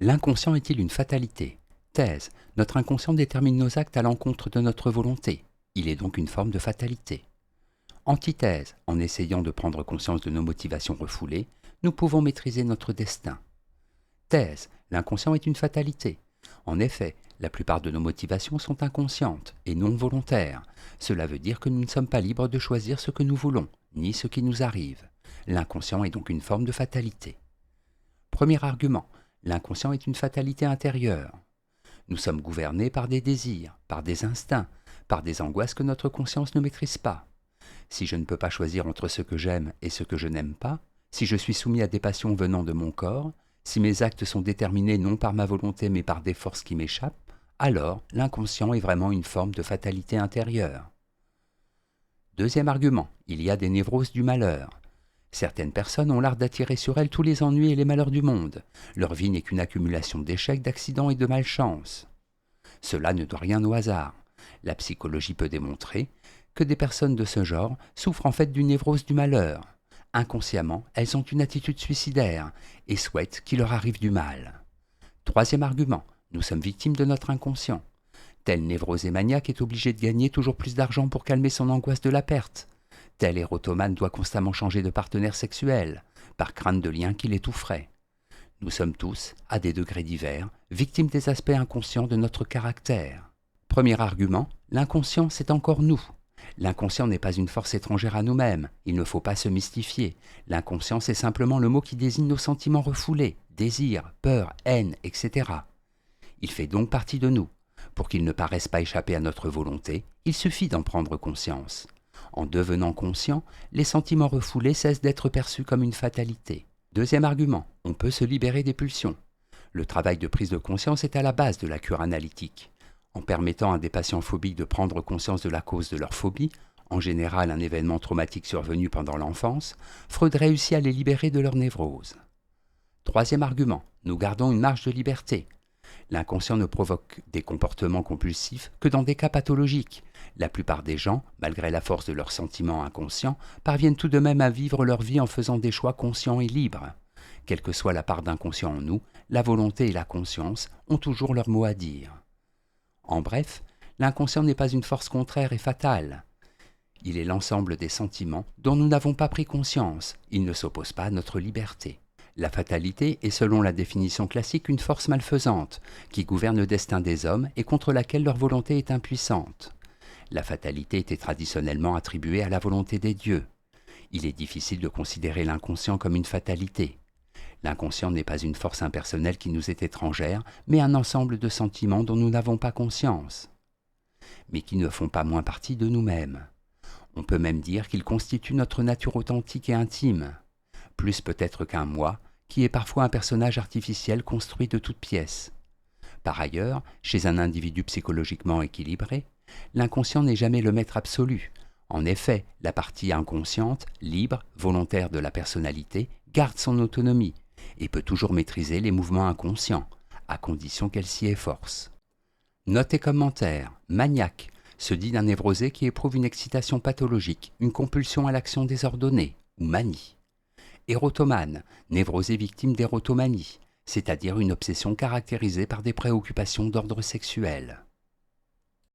L'inconscient est-il une fatalité? Thèse. Notre inconscient détermine nos actes à l'encontre de notre volonté. Il est donc une forme de fatalité. Antithèse. En essayant de prendre conscience de nos motivations refoulées, nous pouvons maîtriser notre destin. Thèse. L'inconscient est une fatalité. En effet, la plupart de nos motivations sont inconscientes et non volontaires. Cela veut dire que nous ne sommes pas libres de choisir ce que nous voulons, ni ce qui nous arrive. L'inconscient est donc une forme de fatalité. Premier argument. L'inconscient est une fatalité intérieure. Nous sommes gouvernés par des désirs, par des instincts, par des angoisses que notre conscience ne maîtrise pas. Si je ne peux pas choisir entre ce que j'aime et ce que je n'aime pas, si je suis soumis à des passions venant de mon corps, si mes actes sont déterminés non par ma volonté mais par des forces qui m'échappent, alors l'inconscient est vraiment une forme de fatalité intérieure. Deuxième argument, il y a des névroses du malheur. Certaines personnes ont l'art d'attirer sur elles tous les ennuis et les malheurs du monde. Leur vie n'est qu'une accumulation d'échecs, d'accidents et de malchance. Cela ne doit rien au hasard. La psychologie peut démontrer que des personnes de ce genre souffrent en fait d'une névrose du malheur. Inconsciemment, elles ont une attitude suicidaire et souhaitent qu'il leur arrive du mal. Troisième argument, nous sommes victimes de notre inconscient. Tel névrosé maniaque est obligé de gagner toujours plus d'argent pour calmer son angoisse de la perte. Tel érotomane doit constamment changer de partenaire sexuel, par crainte de liens qui l'étoufferaient. Nous sommes tous, à des degrés divers, victimes des aspects inconscients de notre caractère. Premier argument, l'inconscient c'est encore nous. L'inconscient n'est pas une force étrangère à nous-mêmes, il ne faut pas se mystifier. L'inconscient c'est simplement le mot qui désigne nos sentiments refoulés, désirs, peur, haine, etc. Il fait donc partie de nous. Pour qu'il ne paraisse pas échapper à notre volonté, il suffit d'en prendre conscience. En devenant conscient, les sentiments refoulés cessent d'être perçus comme une fatalité. Deuxième argument, on peut se libérer des pulsions. Le travail de prise de conscience est à la base de la cure analytique. En permettant à des patients phobiques de prendre conscience de la cause de leur phobie, en général un événement traumatique survenu pendant l'enfance, Freud réussit à les libérer de leur névrose. Troisième argument, nous gardons une marge de liberté. L'inconscient ne provoque des comportements compulsifs que dans des cas pathologiques. La plupart des gens, malgré la force de leurs sentiments inconscients, parviennent tout de même à vivre leur vie en faisant des choix conscients et libres. Quelle que soit la part d'inconscient en nous, la volonté et la conscience ont toujours leur mot à dire. En bref, l'inconscient n'est pas une force contraire et fatale. Il est l'ensemble des sentiments dont nous n'avons pas pris conscience. Il ne s'oppose pas à notre liberté. La fatalité est selon la définition classique une force malfaisante qui gouverne le destin des hommes et contre laquelle leur volonté est impuissante. La fatalité était traditionnellement attribuée à la volonté des dieux. Il est difficile de considérer l'inconscient comme une fatalité. L'inconscient n'est pas une force impersonnelle qui nous est étrangère, mais un ensemble de sentiments dont nous n'avons pas conscience, mais qui ne font pas moins partie de nous-mêmes. On peut même dire qu'ils constituent notre nature authentique et intime. Plus peut-être qu'un moi, qui est parfois un personnage artificiel construit de toutes pièces. Par ailleurs, chez un individu psychologiquement équilibré, l'inconscient n'est jamais le maître absolu. En effet, la partie inconsciente, libre, volontaire de la personnalité, garde son autonomie et peut toujours maîtriser les mouvements inconscients, à condition qu'elle s'y efforce. Note et commentaire. Maniaque se dit d'un névrosé qui éprouve une excitation pathologique, une compulsion à l'action désordonnée, ou manie. Érotomane, névrosé victime d'érotomanie, c'est-à-dire une obsession caractérisée par des préoccupations d'ordre sexuel.